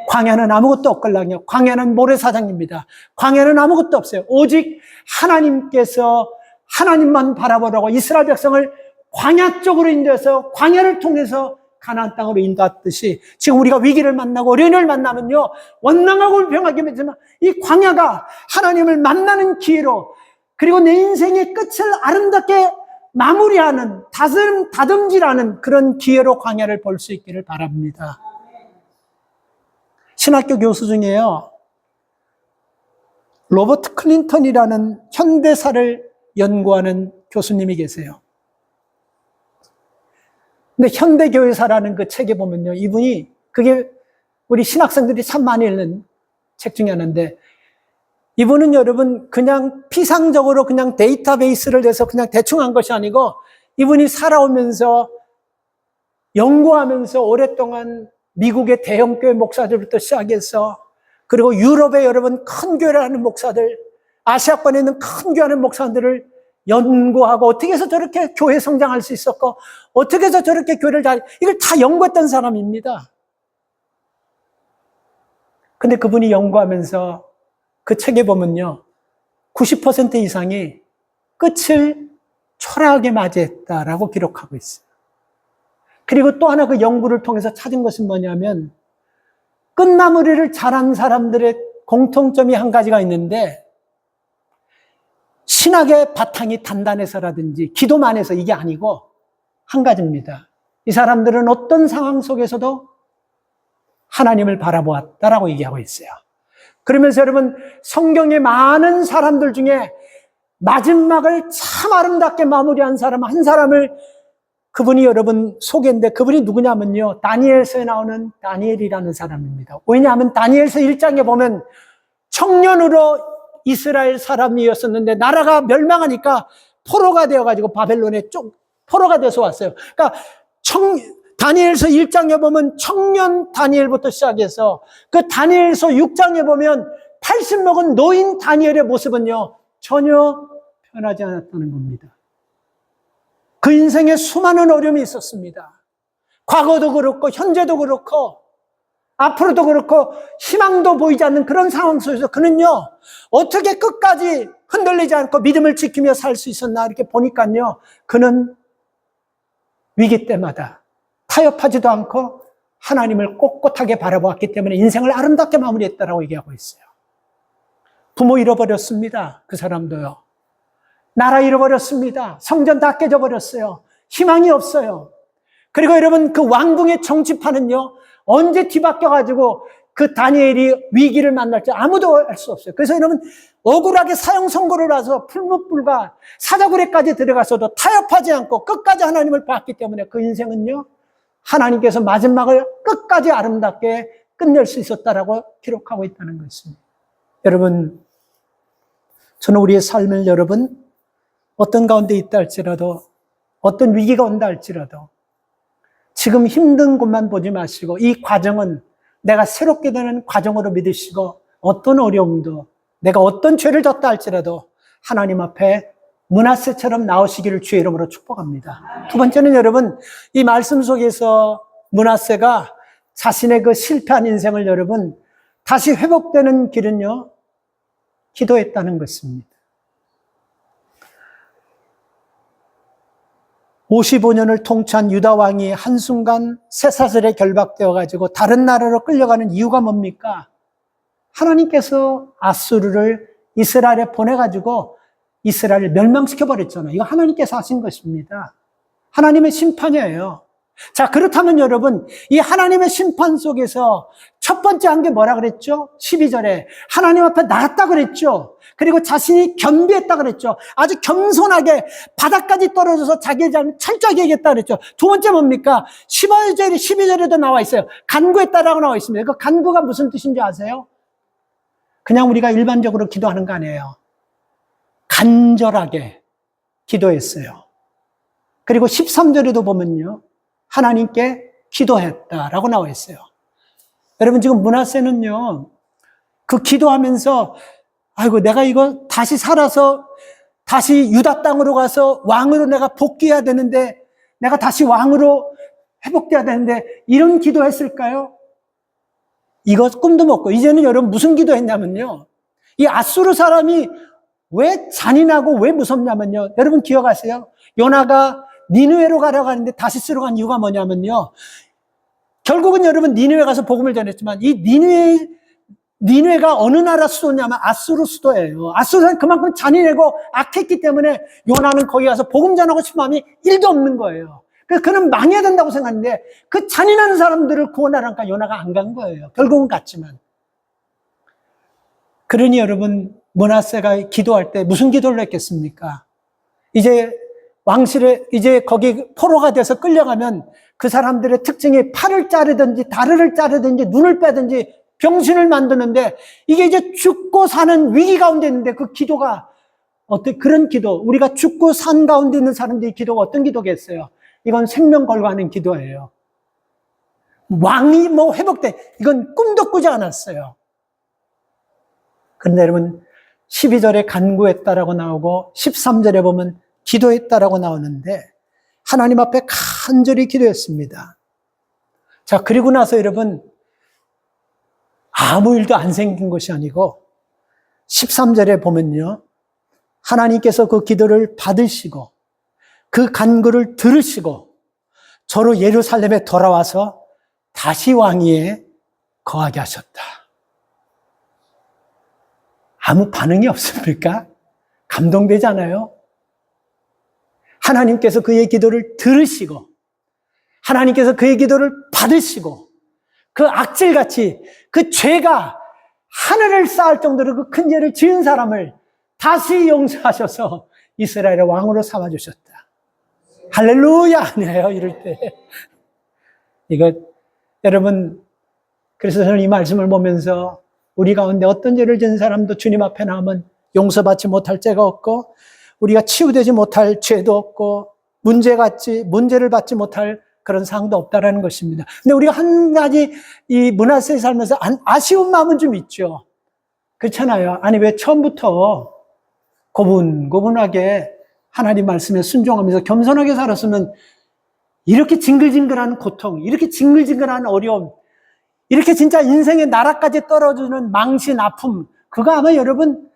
광야는 아무것도 없걸랑요. 광야는 모래사장입니다. 광야는 아무것도 없어요. 오직 하나님께서 하나님만 바라보라고 이스라엘 백성을 광야 쪽으로 인도해서 광야를 통해서 가나안 땅으로 인도했듯이 지금 우리가 위기를 만나고 어려움을 만나면요, 원망하고 불평하게 되지만 이 광야가 하나님을 만나는 기회로, 그리고 내 인생의 끝을 아름답게 마무리하는, 다듬질하는 그런 기회로 광야를 볼 수 있기를 바랍니다. 신학교 교수 중에요, 로버트 클린턴이라는 현대사를 연구하는 교수님이 계세요. 근데 현대교회사라는 그 책에 보면요, 이분이, 그게 우리 신학생들이 참 많이 읽는 책 중에 하나인데, 이분은 여러분 그냥 피상적으로 그냥 데이터베이스를 내서 그냥 대충 한 것이 아니고, 이분이 살아오면서 연구하면서 오랫동안 미국의 대형교회 목사들부터 시작해서 그리고 유럽의 여러분 큰 교회를 하는 목사들, 아시아권에 있는 큰 교회 하는 목사들을 연구하고 어떻게 해서 저렇게 교회 성장할 수 있었고 어떻게 해서 저렇게 교회를 이걸 다 연구했던 사람입니다. 근데 그분이 연구하면서 그 책에 보면요, 90% 이상이 끝을 초라하게 맞이했다라고 기록하고 있어요. 그리고 또 하나 그 연구를 통해서 찾은 것은 뭐냐면 끝마무리를 잘한 사람들의 공통점이 한 가지가 있는데 신학의 바탕이 단단해서라든지 기도만 해서 이게 아니고 한 가지입니다. 이 사람들은 어떤 상황 속에서도 하나님을 바라보았다라고 얘기하고 있어요. 그러면서 여러분 성경의 많은 사람들 중에 마지막을 참 아름답게 마무리한 사람 한 사람을 그분이 여러분 소개인데 그분이 누구냐면요, 다니엘서에 나오는 다니엘이라는 사람입니다. 왜냐하면 다니엘서 1장에 보면 청년으로 이스라엘 사람이었었는데 나라가 멸망하니까 포로가 되어가지고 바벨론에 포로가 돼서 왔어요. 그러니까 다니엘서 1장에 보면 청년 다니엘부터 시작해서 그 다니엘서 6장에 보면 80 먹은 노인 다니엘의 모습은요 전혀 변하지 않았다는 겁니다. 그 인생에 수많은 어려움이 있었습니다. 과거도 그렇고 현재도 그렇고 앞으로도 그렇고 희망도 보이지 않는 그런 상황 속에서 그는요 어떻게 끝까지 흔들리지 않고 믿음을 지키며 살 수 있었나 이렇게 보니까요 그는 위기 때마다 타협하지도 않고 하나님을 꼿꼿하게 바라보았기 때문에 인생을 아름답게 마무리했다라고 얘기하고 있어요. 부모 잃어버렸습니다. 그 사람도요. 나라 잃어버렸습니다. 성전 다 깨져버렸어요. 희망이 없어요. 그리고 여러분 그 왕궁의 정치판은요 언제 뒤바뀌어가지고 그 다니엘이 위기를 만날지 아무도 알 수 없어요. 그래서 여러분 억울하게 사형 선고를 해서 풀무불과 사자굴에까지 들어가서도 타협하지 않고 끝까지 하나님을 봤기 때문에 그 인생은요 하나님께서 마지막을 끝까지 아름답게 끝낼 수 있었다라고 기록하고 있다는 것입니다. 여러분 저는 우리의 삶을 여러분 어떤 가운데 있다 할지라도 어떤 위기가 온다 할지라도 지금 힘든 곳만 보지 마시고 이 과정은 내가 새롭게 되는 과정으로 믿으시고 어떤 어려움도 내가 어떤 죄를 졌다 할지라도 하나님 앞에 므낫세처럼 나오시기를 주의 이름으로 축복합니다. 두 번째는 여러분 이 말씀 속에서 므낫세가 자신의 그 실패한 인생을 여러분 다시 회복되는 길은요 기도했다는 것입니다. 55년을 통치한 유다 왕이 한순간 쇠사슬에 결박되어 가지고 다른 나라로 끌려가는 이유가 뭡니까? 하나님께서 아수르를 이스라엘에 보내 가지고 이스라엘을 멸망시켜 버렸잖아요. 이거 하나님께서 하신 것입니다. 하나님의 심판이에요. 자, 그렇다면 여러분, 이 하나님의 심판 속에서 첫 번째 한 게 뭐라 그랬죠? 12절에 하나님 앞에 나갔다 그랬죠. 그리고 자신이 겸비했다 그랬죠. 아주 겸손하게 바닥까지 떨어져서 자기의 잘못 철저하게 얘기했다 그랬죠. 두 번째 뭡니까? 12절에도 나와 있어요. 간구했다라고 나와 있습니다. 그 간구가 무슨 뜻인지 아세요? 그냥 우리가 일반적으로 기도하는 거 아니에요. 간절하게 기도했어요. 그리고 13절에도 보면요. 하나님께 기도했다라고 나와 있어요. 여러분 지금 므낫세는요. 그 기도하면서 아이고 내가 이거 다시 살아서 다시 유다 땅으로 가서 왕으로 내가 복귀해야 되는데 내가 다시 왕으로 회복돼야 되는데 이런 기도했을까요? 이거 꿈도 못 꿔요. 이제는 여러분 무슨 기도했냐면요. 이 아수르 사람이 왜 잔인하고 왜 무섭냐면요. 여러분 기억하세요? 요나가 니느웨로 가려고 하는데 다시스로 간 이유가 뭐냐면요. 결국은 여러분 니느웨 가서 복음을 전했지만 이 니느웨가 어느 나라 수도냐면 아수르 수도예요. 아수르는 그만큼 잔인하고 악했기 때문에 요나는 거기 가서 복음 전하고 싶은 마음이 1도 없는 거예요. 그래서 그는 망해야 된다고 생각했는데 그 잔인한 사람들을 구원하라니까 요나가 안 간 거예요. 결국은 갔지만. 그러니 여러분 므낫세가 기도할 때 무슨 기도를 했겠습니까? 이제 왕실에 이제 거기 포로가 돼서 끌려가면 그 사람들의 특징이 팔을 자르든지 다리를 자르든지 눈을 빼든지 병신을 만드는데 이게 이제 죽고 사는 위기 가운데 있는데 그 기도가 그런 기도 우리가 죽고 산 가운데 있는 사람들의 기도가 어떤 기도겠어요? 이건 생명 걸고 하는 기도예요. 왕이 뭐 회복돼. 이건 꿈도 꾸지 않았어요. 그런데 여러분, 12절에 간구했다라고 나오고 13절에 보면 기도했다라고 나오는데 하나님 앞에 간절히 기도했습니다. 자, 그리고 나서 여러분, 아무 일도 안 생긴 것이 아니고 13절에 보면요, 하나님께서 그 기도를 받으시고 그 간구를 들으시고 저로 예루살렘에 돌아와서 다시 왕위에 거하게 하셨다. 아무 반응이 없습니까? 감동되잖아요. 하나님께서 그의 기도를 들으시고 하나님께서 그의 기도를 받으시고 그 악질같이 그 죄가 하늘을 쌓을 정도로 그 큰 죄를 지은 사람을 다시 용서하셔서 이스라엘의 왕으로 삼아주셨다. 할렐루야 아니에요, 이럴 때. 이거 여러분, 그래서 저는 이 말씀을 보면서 우리 가운데 어떤 죄를 지은 사람도 주님 앞에 나오면 용서받지 못할 죄가 없고 우리가 치유되지 못할 죄도 없고 문제를 받지 못할 그런 상도 없다라는 것입니다. 근데 우리가 한 가지 이 므낫세에 살면서 아쉬운 마음은 좀 있죠. 그렇잖아요. 아니 왜 처음부터 고분고분하게 하나님 말씀에 순종하면서 겸손하게 살았으면 이렇게 징글징글한 고통, 이렇게 징글징글한 어려움, 이렇게 진짜 인생의 나라까지 떨어지는 망신, 아픔, 그거 아마 여러분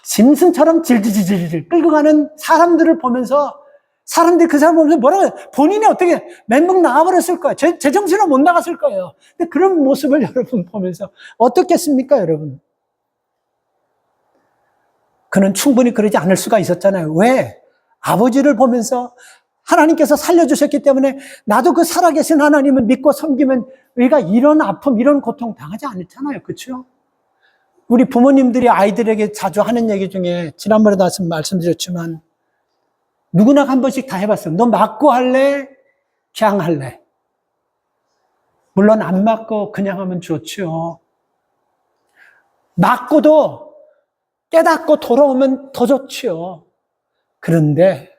짐승처럼 질질질질 끌고 가는 사람들을 보면서 사람들이 그 사람 보면서 뭐라고 해요? 본인이 어떻게 멘붕 나가버렸을 거예요. 제정신으로 못 나갔을 거예요. 근데 그런 모습을 여러분 보면서 어떻겠습니까, 여러분? 그는 충분히 그러지 않을 수가 있었잖아요. 왜? 아버지를 보면서 하나님께서 살려주셨기 때문에 나도 그 살아계신 하나님을 믿고 섬기면 우리가 이런 아픔, 이런 고통 당하지 않잖아요. 그렇죠? 우리 부모님들이 아이들에게 자주 하는 얘기 중에 지난번에도 말씀드렸지만 누구나 한 번씩 다 해봤어요. 너 맞고 할래? 그냥 할래? 물론 안 맞고 그냥 하면 좋죠. 맞고도 깨닫고 돌아오면 더 좋죠. 그런데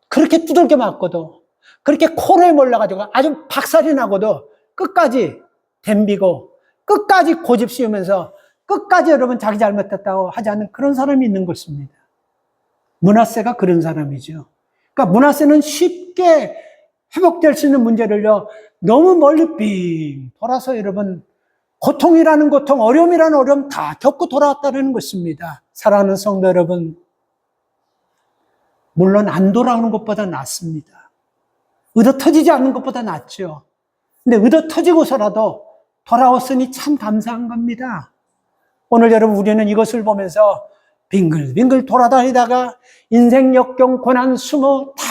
그렇게 두들겨 맞고도 그렇게 코를 몰라가지고 아주 박살이 나고도 끝까지 덤비고 끝까지 고집 씌우면서 끝까지 여러분 자기 잘못했다고 하지 않는 그런 사람이 있는 것입니다. 므낫세가 그런 사람이죠. 그러니까 므낫세는 쉽게 회복될 수 있는 문제를요 너무 멀리 빙 돌아서 여러분 고통이라는 고통, 어려움이라는 어려움 다 겪고 돌아왔다는 것입니다. 사랑하는 성도 여러분, 물론 안 돌아오는 것보다 낫습니다. 의도 터지지 않는 것보다 낫죠. 근데 의도 터지고서라도 돌아왔으니 참 감사한 겁니다. 오늘 여러분 우리는 이것을 보면서 빙글빙글 돌아다니다가 인생 역경, 고난, 수모 다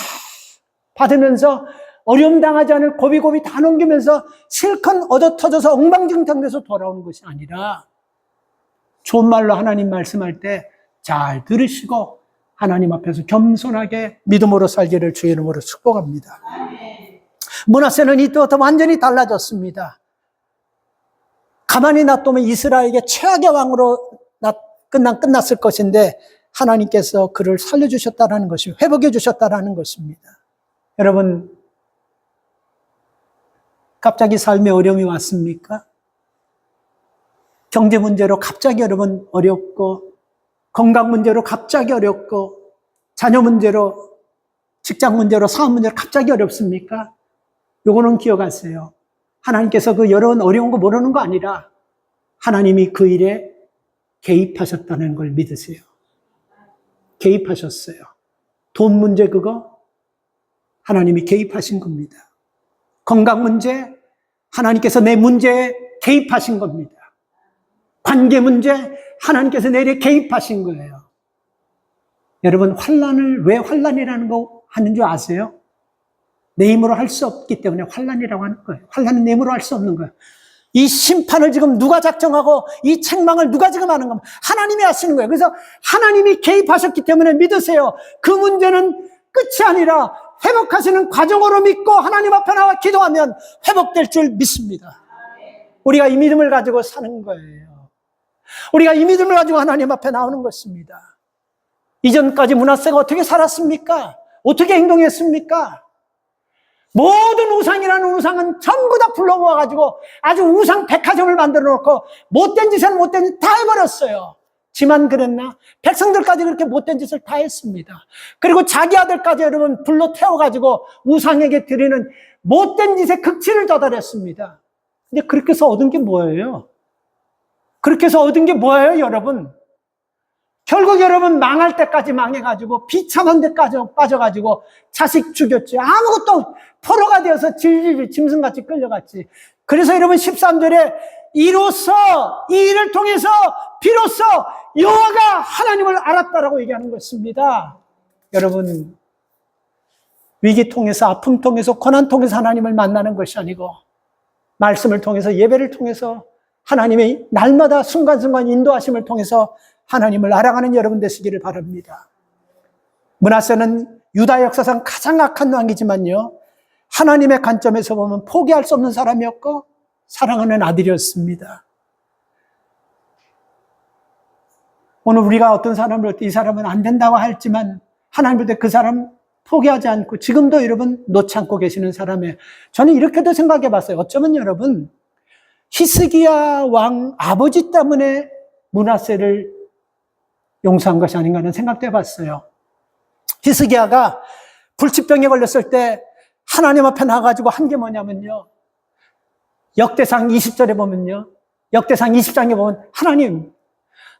받으면서 어려움 당하지 않을 고비고비 다 넘기면서 실컷 얻어 터져서 엉망진창돼서 돌아오는 것이 아니라 좋은 말로 하나님 말씀할 때 잘 들으시고 하나님 앞에서 겸손하게 믿음으로 살기를 주의 이름으로 축복합니다. 므낫세는 이때부터 완전히 달라졌습니다. 가만히 놔두면 이스라엘에게 최악의 왕으로 끝났을 것인데 하나님께서 그를 살려주셨다는 것이 회복해 주셨다는 것입니다. 여러분 갑자기 삶에 어려움이 왔습니까? 경제 문제로 갑자기 여러분 어렵고 건강 문제로 갑자기 어렵고 자녀 문제로 직장 문제로 사업 문제로 갑자기 어렵습니까? 요거는 기억하세요. 하나님께서 그 여러 어려운 거 모르는 거 아니라 하나님이 그 일에 개입하셨다는 걸 믿으세요. 개입하셨어요. 돈 문제 그거 하나님이 개입하신 겁니다. 건강 문제 하나님께서 내 문제에 개입하신 겁니다. 관계 문제 하나님께서 내 일에 개입하신 거예요. 여러분 환난을 왜 환난이라는 거 하는 줄 아세요? 내 힘으로 할 수 없기 때문에 환난이라고 하는 거예요. 환난은 내 힘으로 할 수 없는 거예요. 이 심판을 지금 누가 작정하고 이 책망을 누가 지금 하는 겁니까? 하나님이 하시는 거예요. 그래서 하나님이 개입하셨기 때문에 믿으세요. 그 문제는 끝이 아니라 회복하시는 과정으로 믿고 하나님 앞에 나와 기도하면 회복될 줄 믿습니다. 우리가 이 믿음을 가지고 사는 거예요. 우리가 이 믿음을 가지고 하나님 앞에 나오는 것입니다. 이전까지 므낫세가 어떻게 살았습니까? 어떻게 행동했습니까? 모든 우상이라는 우상은 전부 다 불러 모아가지고 아주 우상 백화점을 만들어 놓고 못된 짓은 못된 짓 다 해버렸어요. 지만 그랬나? 백성들까지 그렇게 못된 짓을 다 했습니다. 그리고 자기 아들까지 여러분 불러 태워가지고 우상에게 드리는 못된 짓에 극치를 도달했습니다. 근데 그렇게 해서 얻은 게 뭐예요? 그렇게 해서 얻은 게 뭐예요, 여러분? 결국 여러분 망할 때까지 망해가지고 비참한 데까지 빠져가지고 자식 죽였지. 아무것도 포로가 되어서 질질 짐승같이 끌려갔지. 그래서 여러분 13절에 이로써 이 일을 통해서 비로소 여호와가 하나님을 알았다라고 얘기하는 것입니다. 여러분 위기 통해서 아픔 통해서 고난 통해서 하나님을 만나는 것이 아니고 말씀을 통해서 예배를 통해서 하나님의 날마다 순간순간 인도하심을 통해서 하나님을 알아가는 여러분 되시기를 바랍니다. 므낫세는 유다 역사상 가장 악한 왕이지만요, 하나님의 관점에서 보면 포기할 수 없는 사람이었고 사랑하는 아들이었습니다. 오늘 우리가 어떤 사람을 볼 때 이 사람은 안 된다고 할지만 하나님 볼 때 그 사람 포기하지 않고 지금도 여러분 놓지 않고 계시는 사람이에요. 저는 이렇게도 생각해 봤어요. 어쩌면 여러분 히스기야 왕 아버지 때문에 므낫세를 용서한 것이 아닌가 하는 생각도 해봤어요. 히스기야가 불치병에 걸렸을 때 하나님 앞에 나가가지고 한 게 뭐냐면요, 역대상 20절에 보면요, 역대상 20장에 보면 하나님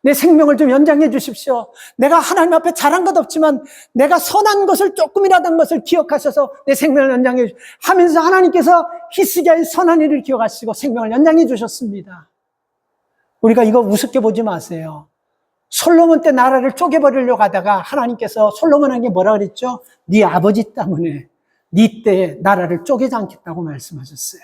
내 생명을 좀 연장해 주십시오. 내가 하나님 앞에 잘한 것 없지만 내가 선한 것을 조금이라도 한 것을 기억하셔서 내 생명을 연장해 주십시오 하면서 하나님께서 히스기야의 선한 일을 기억하시고 생명을 연장해 주셨습니다. 우리가 이거 우습게 보지 마세요. 솔로몬 때 나라를 쪼개버리려고 하다가 하나님께서 솔로몬에게 뭐라 그랬죠? 네 아버지 때문에 네 때에 나라를 쪼개지 않겠다고 말씀하셨어요.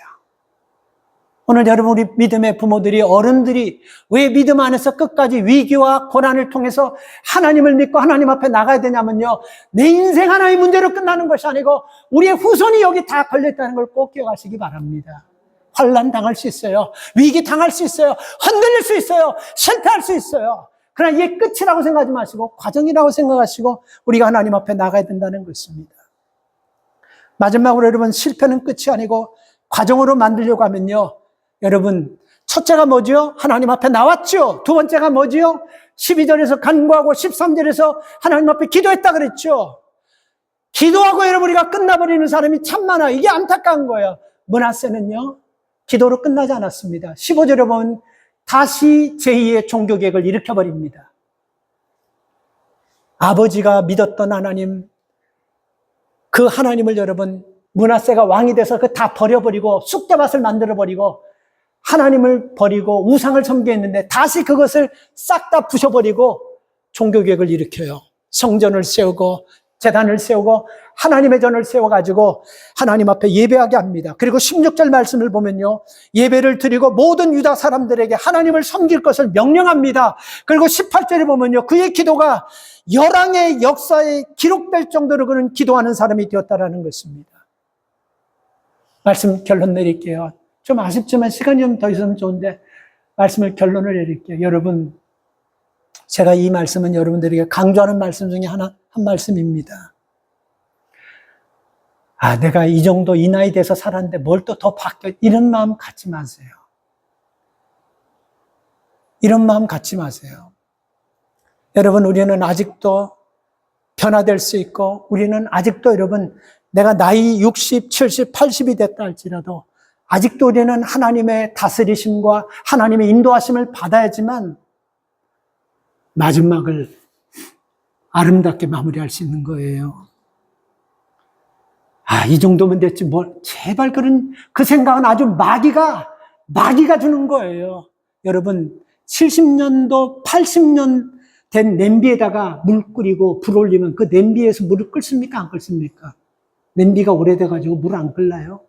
오늘 여러분 우리 믿음의 부모들이, 어른들이 왜 믿음 안에서 끝까지 위기와 고난을 통해서 하나님을 믿고 하나님 앞에 나가야 되냐면요, 내 인생 하나의 문제로 끝나는 것이 아니고 우리의 후손이 여기 다 걸렸다는 걸 꼭 기억하시기 바랍니다. 환난 당할 수 있어요. 위기 당할 수 있어요. 흔들릴 수 있어요. 실패할 수 있어요. 그러나 이게 끝이라고 생각하지 마시고 과정이라고 생각하시고 우리가 하나님 앞에 나가야 된다는 것입니다. 마지막으로 여러분, 실패는 끝이 아니고 과정으로 만들려고 하면요, 여러분 첫째가 뭐죠? 하나님 앞에 나왔죠. 두 번째가 뭐죠? 12절에서 간구하고 13절에서 하나님 앞에 기도했다 그랬죠. 기도하고 여러분 우리가 끝나버리는 사람이 참 많아요. 이게 안타까운 거예요. 므낫세는요 기도로 끝나지 않았습니다. 15절에 보면 다시 제2의 종교개혁을 일으켜버립니다. 아버지가 믿었던 하나님, 그 하나님을 여러분 므낫세가 왕이 돼서 그 다 버려버리고 쑥대밭을 만들어버리고 하나님을 버리고 우상을 섬기했는데 다시 그것을 싹 다 부셔버리고 종교개혁을 일으켜요. 성전을 세우고 제단을 세우고 하나님의 전을 세워가지고 하나님 앞에 예배하게 합니다. 그리고 16절 말씀을 보면요, 예배를 드리고 모든 유다 사람들에게 하나님을 섬길 것을 명령합니다. 그리고 18절에 보면요, 그의 기도가 열왕의 역사에 기록될 정도로 그는 기도하는 사람이 되었다라는 것입니다. 말씀 결론 내릴게요. 좀 아쉽지만 시간이 좀 더 있으면 좋은데 말씀을 결론을 내릴게요. 여러분, 제가 이 말씀은 여러분들에게 강조하는 말씀 중에 한 말씀입니다. 아, 내가 이 정도 이 나이 돼서 살았는데 뭘 또 더 바뀌어, 이런 마음 갖지 마세요. 이런 마음 갖지 마세요. 여러분, 우리는 아직도 변화될 수 있고 우리는 아직도 여러분 내가 나이 60, 70, 80이 됐다 할지라도 아직도 우리는 하나님의 다스리심과 하나님의 인도하심을 받아야지만 마지막을 아름답게 마무리할 수 있는 거예요. 아, 이 정도면 됐지 뭘, 제발 그 생각은 아주 마귀가 주는 거예요. 여러분, 70년도 80년 된 냄비에다가 물 끓이고 불 올리면 그 냄비에서 물을 끓습니까 안 끓습니까? 냄비가 오래돼가지고 물 안 끓나요?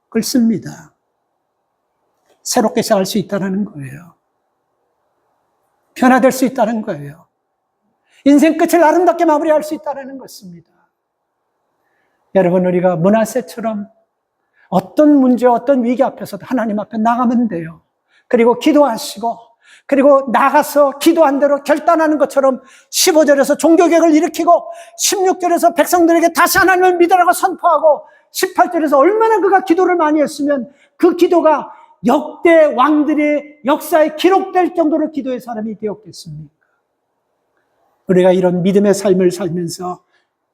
끓습니다. 새롭게 시작할 수 있다는 거예요. 변화될 수 있다는 거예요. 인생 끝을 아름답게 마무리할 수 있다는 것입니다. 여러분, 우리가 므낫세처럼 어떤 문제, 어떤 위기 앞에서도 하나님 앞에 나가면 돼요. 그리고 기도하시고, 그리고 나가서 기도한 대로 결단하는 것처럼 15절에서 종교개혁을 일으키고 16절에서 백성들에게 다시 하나님을 믿으라고 선포하고 18절에서 얼마나 그가 기도를 많이 했으면 그 기도가 역대 왕들의 역사에 기록될 정도로 기도의 사람이 되었겠습니까? 우리가 이런 믿음의 삶을 살면서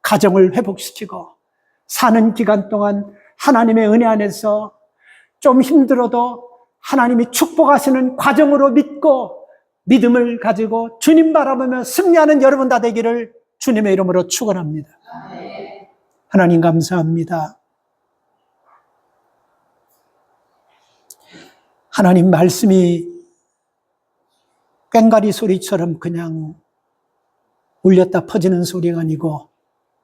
가정을 회복시키고 사는 기간 동안 하나님의 은혜 안에서 좀 힘들어도 하나님이 축복하시는 과정으로 믿고 믿음을 가지고 주님 바라보며 승리하는 여러분 다 되기를 주님의 이름으로 축원합니다. 하나님 감사합니다. 하나님 말씀이 꽹과리 소리처럼 그냥 울렸다 퍼지는 소리가 아니고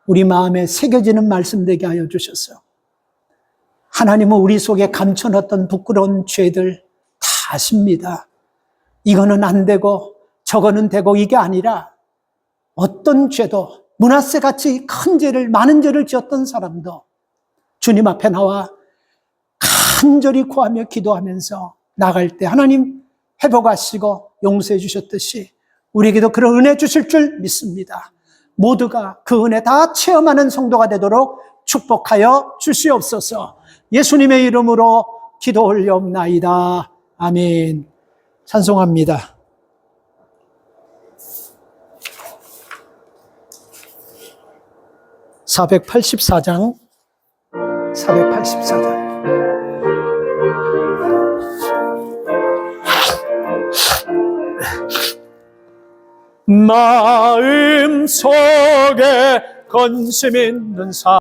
우리 마음에 새겨지는 말씀 되게 하여 주셔서 하나님은 우리 속에 감춰놨던 부끄러운 죄들 다 아십니다. 이거는 안 되고 저거는 되고 이게 아니라 어떤 죄도 므낫세같이 큰 죄를 많은 죄를 지었던 사람도 주님 앞에 나와 간절히 구하며 기도하면서 나갈 때 하나님 회복하시고 용서해 주셨듯이 우리에게도 그런 은혜 주실 줄 믿습니다. 모두가 그 은혜 다 체험하는 성도가 되도록 축복하여 주시옵소서. 예수님의 이름으로 기도 올려옵나이다. 아멘. 찬송합니다. (484장) 484장. 마음속에 관심 있는 사람